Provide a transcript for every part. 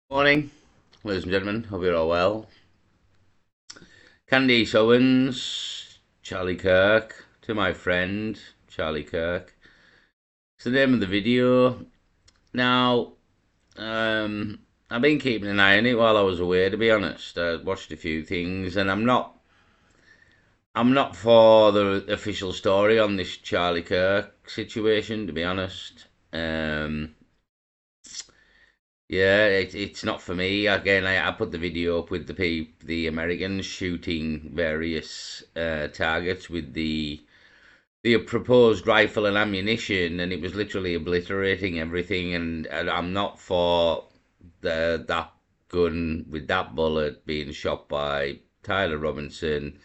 Morning, ladies and gentlemen. Hope you're all well. Candace Owens, Charlie Kirk, to my friend Charlie Kirk. It's the name of the video. Now, I've been keeping an eye on it while I was away. To be honest, I watched a few things, and I'm not for the official story on this Charlie Kirk situation. To be honest, yeah, it's not for me. Again, I put the video up with the Americans shooting various targets with the proposed rifle and ammunition, and it was literally obliterating everything. And I'm not for that gun with that bullet being shot by Tyler Robinson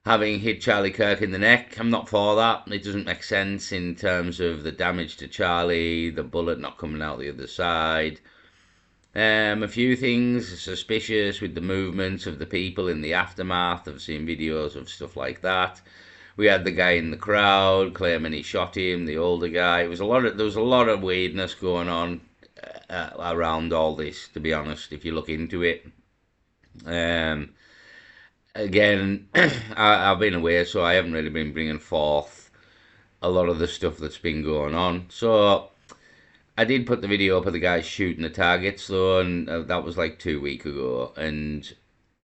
having hit Charlie Kirk in the neck. I'm not for that. It doesn't make sense in terms of the damage to Charlie, the bullet not coming out the other side. A few things suspicious with the movements of the people in the aftermath. I've seen videos of stuff like that. We had the guy in the crowd claiming he shot him, the older guy. There was a lot of weirdness going on around all this, to be honest, if you look into it. Um, Again, I've been away, so I haven't really been bringing forth a lot of the stuff that's been going on. So I did put the video up of the guy shooting the targets though, and that was like 2 weeks ago. And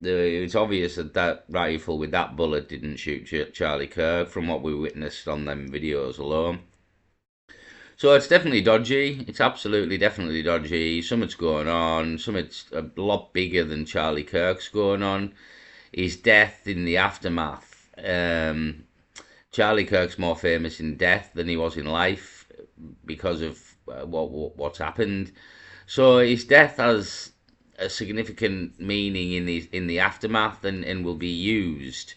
it's obvious that that rifle with that bullet didn't shoot Charlie Kirk from what we witnessed on them videos alone. So it's definitely dodgy. It's absolutely definitely dodgy. Something's going on. Something's a lot bigger than Charlie Kirk's going on. His death in the aftermath. Charlie Kirk's more famous in death than he was in life because of what's happened. So his death has a significant meaning in the aftermath, and will be used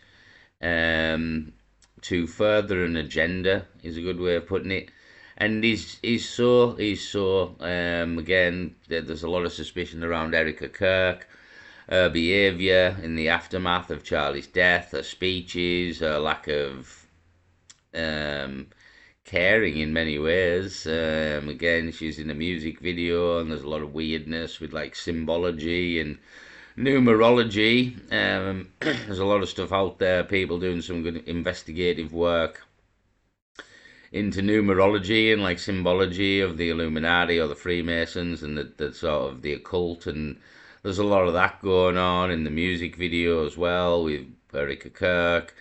to further an agenda. Is a good way of putting it. And he's so again. There's a lot of suspicion around Erica Kirk, her behaviour in the aftermath of Charlie's death, her speeches, her lack of um, caring in many ways. Again, she's in a music video, and there's a lot of weirdness with like symbology and numerology. There's a lot of stuff out there, people doing some good investigative work into numerology and like symbology of the Illuminati or the Freemasons and the sort of the occult. And there's a lot of that going on in the music video as well with Erica Kirk,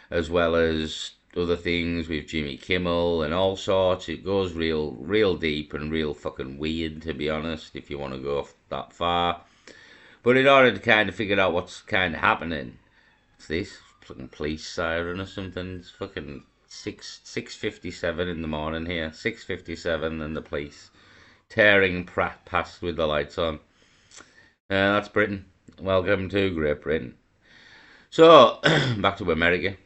as well as other things with Jimmy Kimmel and all sorts. It goes real deep and real fucking weird, to be honest, if you want to go that far. But in order to kind of figure out what's kind of happening, it's this fucking police siren or something. It's fucking 6:57 in the morning here. 6:57, and the police tearing past with the lights on. That's Britain. Welcome to Great Britain. So back to America.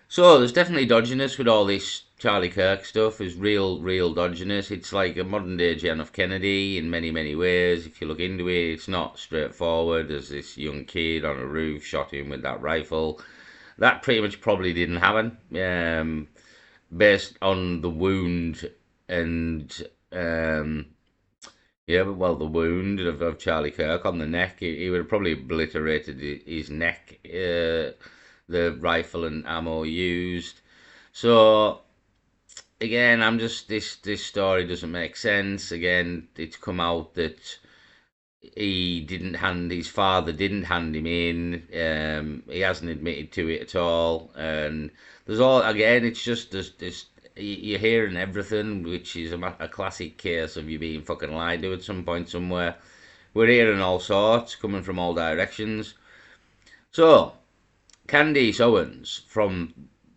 So there's definitely dodginess with all this Charlie Kirk stuff. Is real dodginess. It's like a modern day John F. Kennedy in many ways. If you look into it, it's not straightforward. There's this young kid on a roof shot him with that rifle. That pretty much probably didn't happen, based on the wound and yeah, but well, the wound of Charlie Kirk on the neck, he would have probably obliterated his neck. The rifle and ammo used. So again, I'm just this story doesn't make sense. Again, it's come out that his father didn't hand him in. He hasn't admitted to it at all. And there's all again. It's just this. You're hearing everything, which is a classic case of you being fucking lied to at some point somewhere. We're hearing all sorts coming from all directions. So Candace Owens from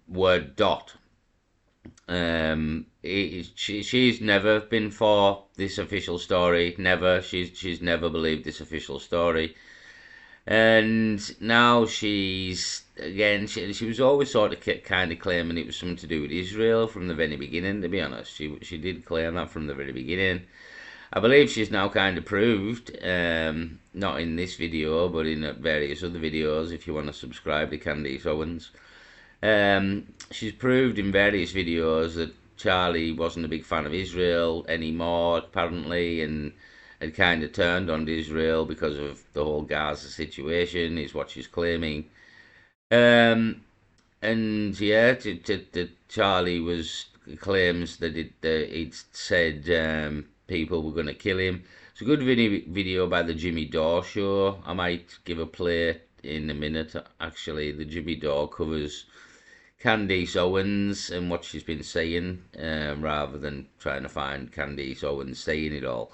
word dot. She's never been for this official story. Never. She's never believed this official story. And now she's again. She was always sort of kind of claiming it was something to do with Israel from the very beginning. To be honest, she did claim that from the very beginning. I believe she's now kind of proved, not in this video, but in various other videos, if you want to subscribe to Candace Owens. She's proved in various videos that Charlie wasn't a big fan of Israel anymore, apparently, and had kind of turned on Israel because of the whole Gaza situation, is what she's claiming. Um, and yeah, Charlie was claims that it said people were going to kill him. It's a good video by the Jimmy Dore show. I might give a play in a minute. Actually, the Jimmy Dore covers Candace Owens and what she's been saying, rather than trying to find Candace Owens saying it all.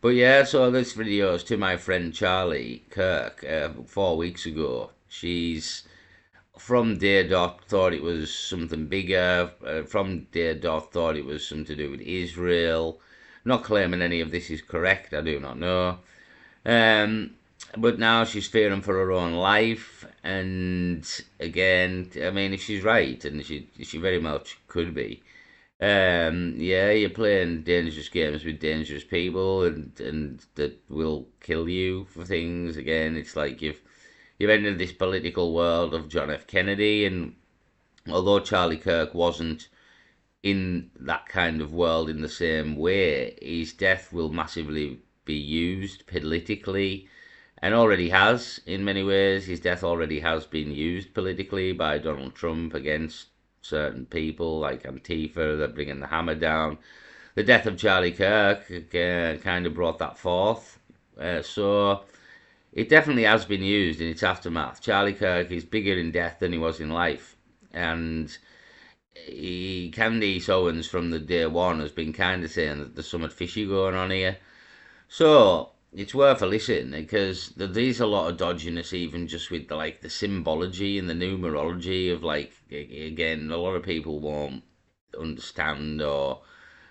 But yeah, so this video is to my friend Charlie Kirk, 4 weeks ago. She's from day dot thought it was something bigger. From day dot thought it was something to do with Israel. Not claiming any of this is correct. I do not know. But now she's fearing for her own life. And again, I mean, if she's right, and she very much could be. Yeah, you're playing dangerous games with dangerous people, and that will kill you for things. Again, it's like you've entered this political world of John F. Kennedy, and although Charlie Kirk wasn't in that kind of world in the same way, his death will massively be used politically, and already has in many ways. His death already has been used politically by Donald Trump against certain people like Antifa. They're bringing the hammer down. The death of Charlie Kirk kind of brought that forth. So it definitely has been used in its aftermath. Charlie Kirk is bigger in death than he was in life. And Candace Owens from the day one has been kind of saying that there's something fishy going on here. So it's worth a listen, because there's a lot of dodginess, even just with the symbology and the numerology of, again, a lot of people won't understand or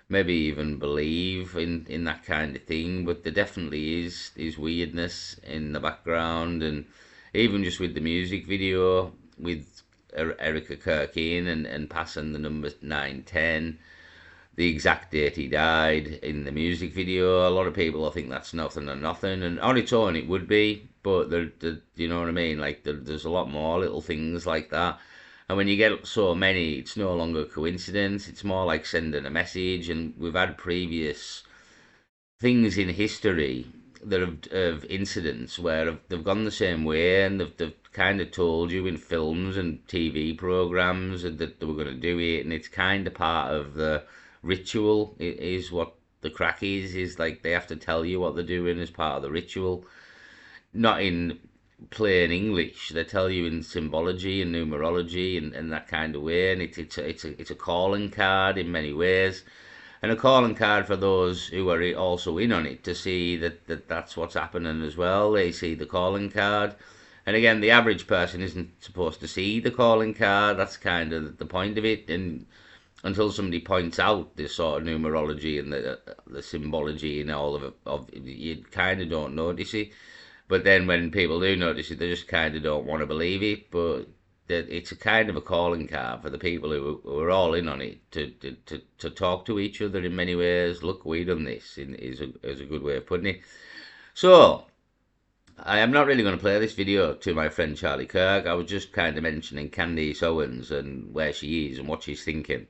maybe even believe in that kind of thing, but there definitely is weirdness in the background. And even just with the music video with Erica Kirkin and passing the number 910, the exact date he died in the music video. A lot of people think that's nothing or nothing, and on its own it would be, but you know what I mean? There's a lot more little things like that. And when you get so many, it's no longer coincidence. It's more like sending a message. And we've had previous things in history that of incidents where they've gone the same way, and they've kind of told you in films and TV programs that they were going to do it, and it's kind of part of the ritual. It is what the crack is like they have to tell you what they're doing as part of the ritual, not in plain English. They tell you in symbology and numerology and that kind of way, and it's a calling card in many ways, and a calling card for those who are also in on it to see that's what's happening as well. They see the calling card, and again, the average person isn't supposed to see the calling card. That's kind of the point of it, and until somebody points out this sort of numerology and the symbology and all of it, you kind of don't notice it. But then when people do notice it, they just kind of don't want to believe it. But it's a kind of a calling card for the people who are all in on it to talk to each other in many ways. Look, we done this, is a good way of putting it. So I am not really going to play this video to my friend Charlie Kirk. I was just kind of mentioning Candace Owens and where she is and what she's thinking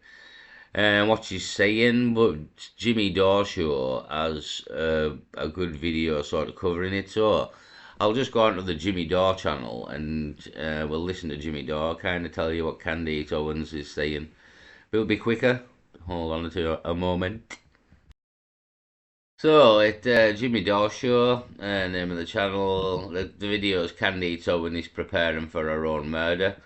and what she's saying. But Jimmy Dore show has a good video sort of covering it. So I'll just go onto the Jimmy Dore channel, and we'll listen to Jimmy Dore kind of tell you what Candace Owens is saying. But it'll be quicker. Hold on to a moment. So, Jimmy Dore show, name of the channel. The video is Candace Owens is preparing for her own murder.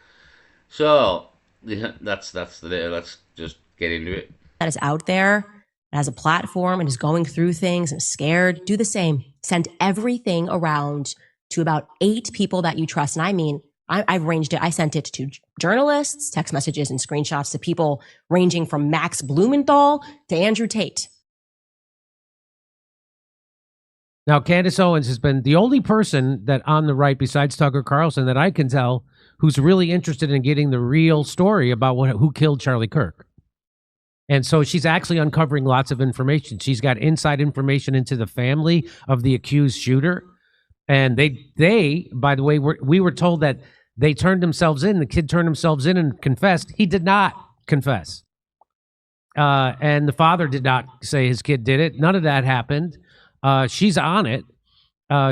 So, that's let's just get into it. That is out there, that has a platform and is going through things and is scared, do the same. Send everything around to about 8 people that you trust. And I mean, I've ranged it. I sent it to journalists, text messages and screenshots to people ranging from Max Blumenthal to Andrew Tate. Now, Candace Owens has been the only person that on the right, besides Tucker Carlson, that I can tell who's really interested in getting the real story about who killed Charlie Kirk. And so she's actually uncovering lots of information. She's got inside information into the family of the accused shooter. And they, by the way, we were told that they turned themselves in. The kid turned himself in and confessed. He did not confess. And the father did not say his kid did it. None of that happened. She's on it.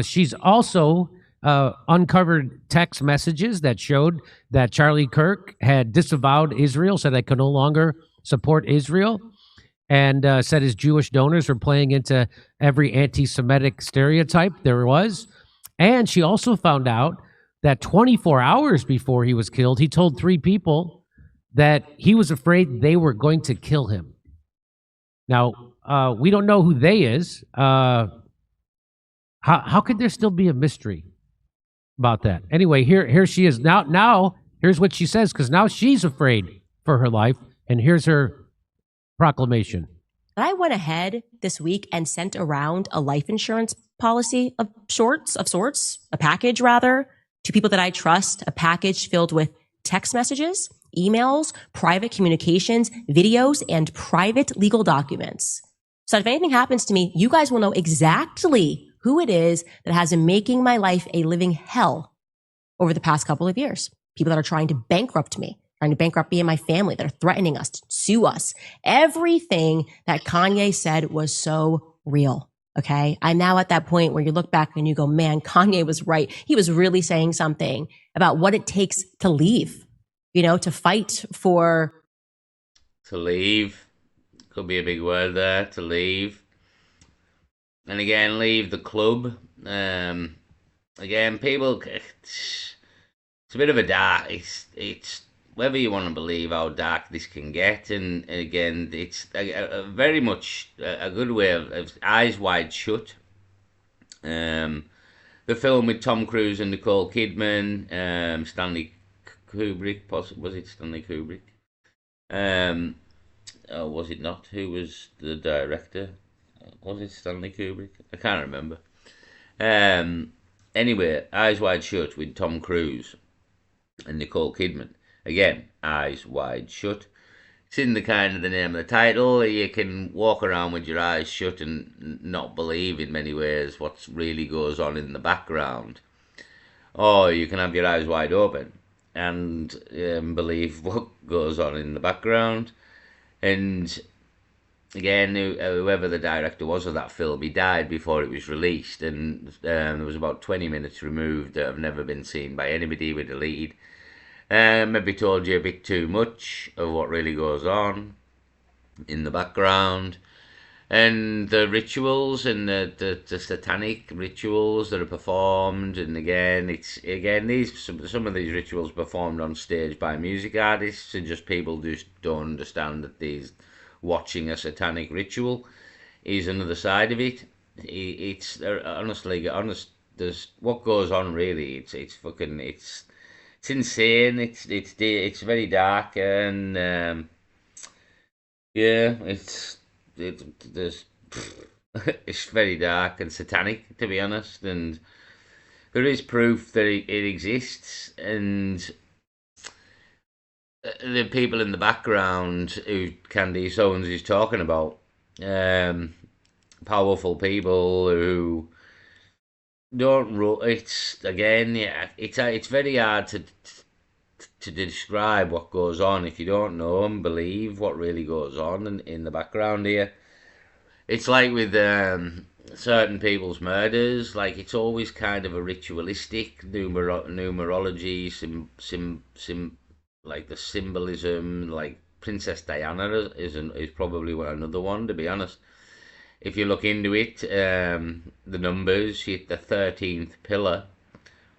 She's also uncovered text messages that showed that Charlie Kirk had disavowed Israel, said I could no longer support Israel, and said his Jewish donors were playing into every anti Semitic stereotype there was. And she also found out that 24 hours before he was killed, he told 3 people that he was afraid they were going to kill him. Now, we don't know who they is. How could there still be a mystery about that? Anyway, here she is. Now here's what she says, because now she's afraid for her life. And here's her proclamation. I went ahead this week and sent around a life insurance policy of sorts, a package rather, to people that I trust, a package filled with text messages, emails, private communications, videos, and private legal documents. So if anything happens to me, you guys will know exactly who it is that has been making my life a living hell over the past couple of years. People that are trying to bankrupt me and my family, that are threatening us to sue us. Everything that Kanye said was so real. Okay. I'm now at that point where you look back and you go, man, Kanye was right. He was really saying something about what it takes to leave, to fight for. To leave. Could be a big word there, to leave. And again, leave the club. Again, people, it's a bit of a dark, it's whether you want to believe how dark this can get, and again, it's very much a good way of Eyes Wide Shut. The film with Tom Cruise and Nicole Kidman, Stanley Kubrick, was it Stanley Kubrick? Oh, was it not? Who was the director? Was it Stanley Kubrick? I can't remember. Anyway, Eyes Wide Shut with Tom Cruise and Nicole Kidman. Again, Eyes Wide Shut. It's in the kind of the name of the title. You can walk around with your eyes shut and not believe in many ways what really goes on in the background. Or you can have your eyes wide open and believe what goes on in the background. And again, whoever the director was of that film, he died before it was released, and there was about 20 minutes removed that have never been seen by anybody with a lead. Maybe told you a bit too much of what really goes on in the background, and the rituals and the satanic rituals that are performed. And again, some of these rituals performed on stage by music artists, and just people just don't understand that these watching a satanic ritual is another side of it. It's honestly, there's what goes on really. It's fucking it's insane. It's very dark, and yeah, there's it's very dark and satanic, to be honest. And there is proof that it exists, and the people in the background who Candace Owens is talking about, powerful people who don't it's again, yeah, it's very hard to describe what goes on if you don't know and believe what really goes on in the background here. It's like with certain people's murders, like it's always kind of a ritualistic numerology, like the symbolism. Like Princess Diana is probably another one, to be honest. If you look into it, the numbers, she hit the 13th pillar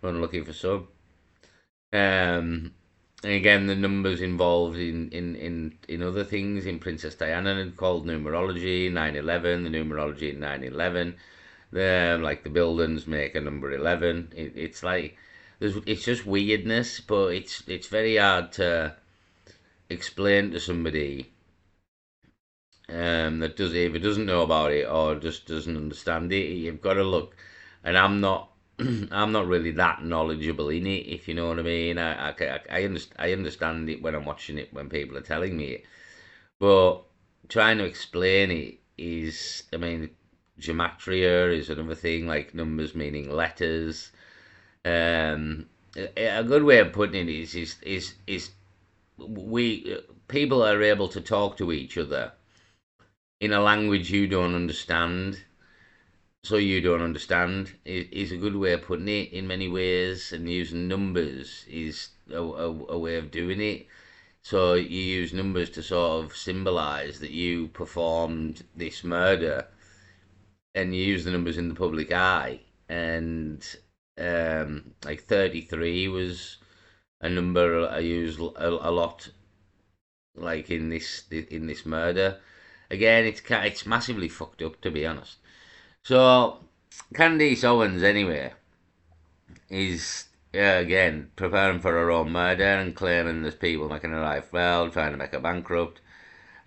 when looking for some. And again, the numbers involved in other things in Princess Diana, called numerology, 9/11, the numerology in 9/11. Like the buildings make a number 11. It's like it's just weirdness, but it's very hard to explain to somebody that if it doesn't know about it or just doesn't understand it. You've got to look, and I'm not I'm not really that knowledgeable in it, if you know what I mean. I understand it when I'm watching it, when people are telling me it, but trying to explain it is, I mean, gematria is another thing, like numbers meaning letters. A good way of putting it is we people are able to talk to each other in a language you don't understand. so you don't understand is a good way of putting it in many ways, and using numbers is a way of doing it. So you use numbers to sort of symbolize that you performed this murder, and you use the numbers in the public eye. And like 33 was a number I use a lot, like in this murder. Again, it's massively fucked up, to be honest. So Candace Owens, anyway, is again preparing for her own murder and claiming there's people making her life well, trying to make her bankrupt.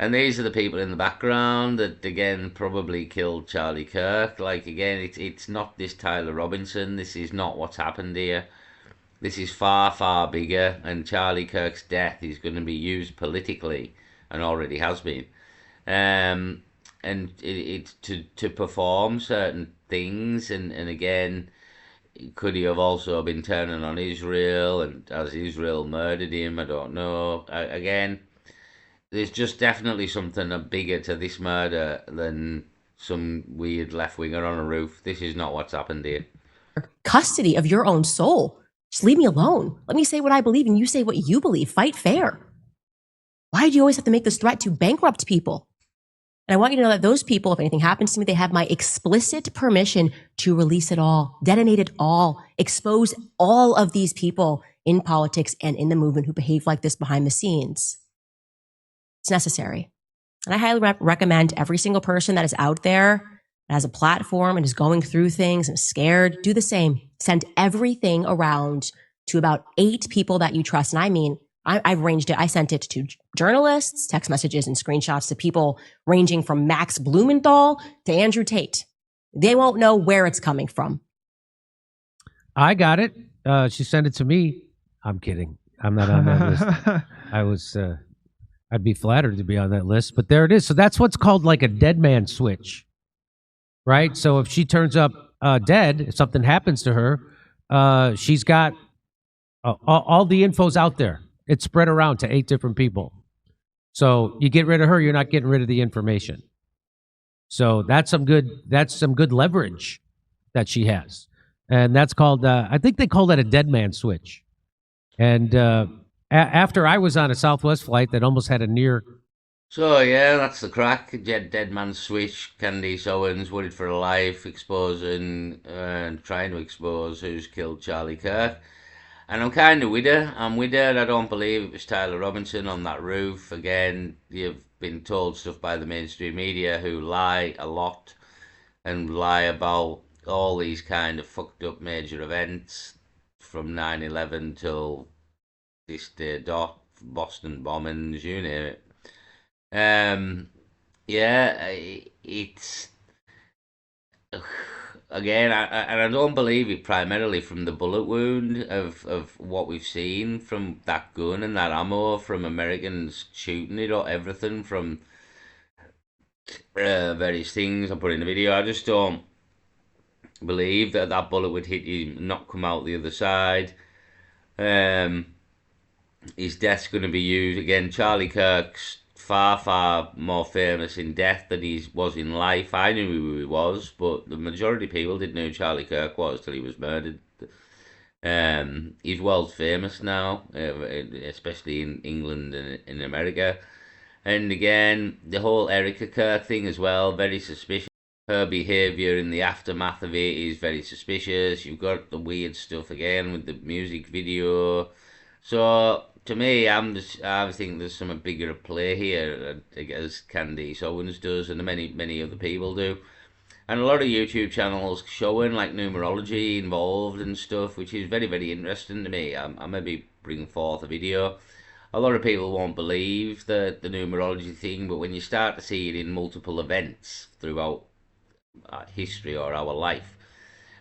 And these are the people in the background that again probably killed Charlie Kirk. Like again, it's not this Tyler Robinson. This is not what's happened here. This is far, far bigger, and Charlie Kirk's death is going to be used politically, and already has been. Um, and it's to perform certain things, and again, could he have also been turning on Israel, and has Israel murdered him? I don't know. Again, there's just definitely something bigger to this murder than some weird left winger on a roof. This is not what's happened here. Custody of your own soul. Just leave me alone. Let me say what I believe and you say what you believe. Fight fair. Why do you always have to make this threat to bankrupt people? And I want you to know that those people, if anything happens to me, they have my explicit permission to release it all, detonate it all, expose all of these people in politics and in the movement who behave like this behind the scenes. It's necessary. And I highly recommend every single person that is out there, that has a platform and is going through things and is scared, do the same. Send everything around to about 8 people that you trust. And I mean, I've ranged it. I sent it to journalists, text messages, and screenshots to people ranging from Max Blumenthal to Andrew Tate. They won't know where it's coming from. I got it. She sent it to me. I'm kidding. I'm not on that list. I was. I'd be flattered to be on that list, but there it is. So that's what's called like a dead man switch, right? So if she turns up dead, if something happens to her, she's got all the info's out there. It's spread around to 8 different people. So you get rid of her, you're not getting rid of the information. So that's some good leverage that she has, and that's called. I think they call that a dead man switch. And after I was on a Southwest flight that almost had a near. So yeah, that's the crack. Dead man switch. Candace Owens worried for her life, exposing and trying to expose who's killed Charlie Kirk. And I'm kind of with her. I'm with her. I don't believe it was Tyler Robinson on that roof. Again, you've been told stuff by the mainstream media who lie a lot and lie about all these kind of fucked up major events from 9/11 till this day dot, Boston bombings, you name it. Yeah, it's again, and I don't believe it primarily from the bullet wound of what we've seen from that gun and that ammo from Americans shooting it, or everything from various things I put in the video. I just don't believe that that bullet would hit him, not come out the other side. His death's going to be used again. Charlie Kirk's far, far more famous in death than he was in life. I knew who he was, but the majority of people didn't know who Charlie Kirk was till he was murdered. He's world famous now, especially in England and in America. And again, the whole Erica Kirk thing as well, very suspicious. Her behaviour in the aftermath of it is very suspicious. You've got the weird stuff again with the music video. So to me, I think there's some bigger at play here, as Candace Owens does, and many other people do, and a lot of YouTube channels showing like numerology involved and stuff, which is very, very interesting to me. I maybe bring forth a video. A lot of people won't believe the numerology thing, but when you start to see it in multiple events throughout history or our life,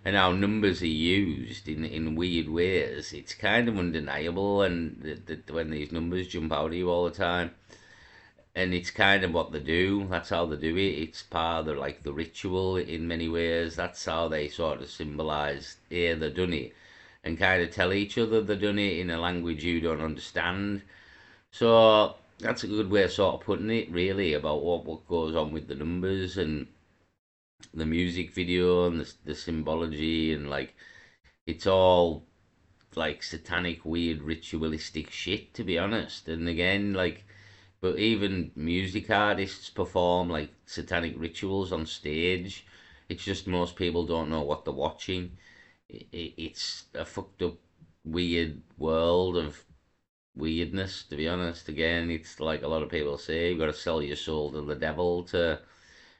and how numbers are used in weird ways, it's kind of undeniable. And when these numbers jump out at you all the time, and it's kind of what they do. That's how they do it. It's part of the ritual in many ways. That's how they sort of symbolise, yeah, they've done it, and kind of tell each other they've done it in a language you don't understand. So that's a good way of sort of putting it, really, about what goes on with the numbers. And the music video and the symbology, and like it's all like satanic, weird, ritualistic shit, to be honest. And again, like, but even music artists perform like satanic rituals on stage. It's just most people don't know what they're watching. It's a fucked up, weird world of weirdness, to be honest. Again, it's like a lot of people say, you've got to sell your soul to the devil to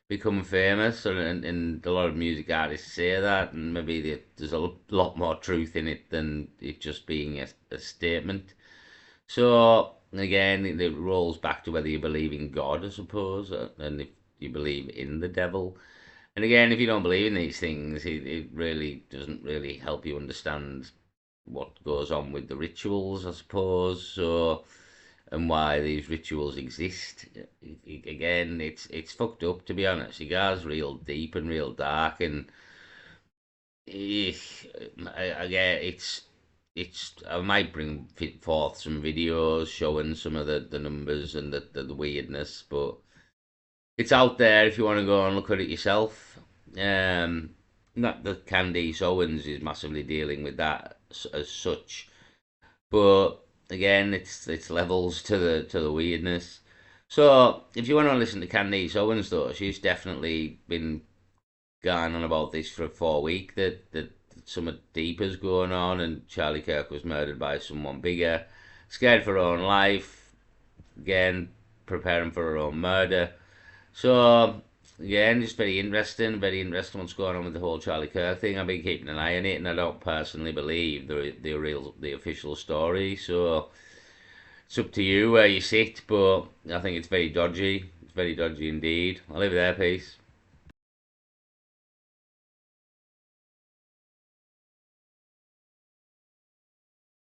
become famous, and a lot of music artists say that, and maybe there's a lot more truth in it than it just being a statement. So again, it rolls back to whether you believe in God, I suppose, and if you believe in the devil. And again, if you don't believe in these things, it really doesn't really help you understand what goes on with the rituals, I suppose. So, and why these rituals exist. Again, it's fucked up, to be honest. It goes real deep and real dark, and eh, again, it's. I might bring forth some videos showing some of the numbers and the weirdness, but it's out there if you want to go and look at it yourself. Um, Not that Candace Owens is massively dealing with that as such, but again, it's levels to the weirdness. So if you want to listen to Candace Owens, though, she's definitely been going on about this for 4 weeks. That something deep is going on, and Charlie Kirk was murdered by someone bigger, scared for her own life. Again, preparing for her own murder. So again, it's very interesting what's going on with the whole Charlie Kirk thing. I've been keeping an eye on it, and I don't personally believe the official story. So it's up to you where you sit, but I think it's very dodgy. It's very dodgy indeed. I'll leave it there, peace.